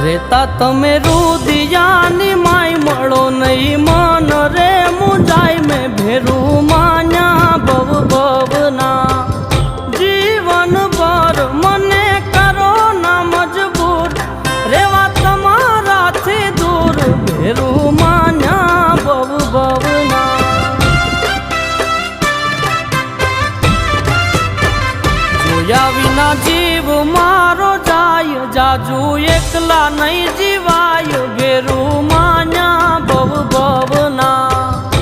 રેતા તમે રુદિયાની માય મળો નહીં મન રે મુંજાય મેં ભેરું માન્યા ભવ ભવના જીવન ભર મને કરો ના મજબૂર રેવા તમારાથી દૂર ભેરું માન્યા ભવ ભવના જોયા વિના જીવ મારો જાય જાજુ એકલા નહીં જીવાય ભેરું માન્યા ભવ ભવના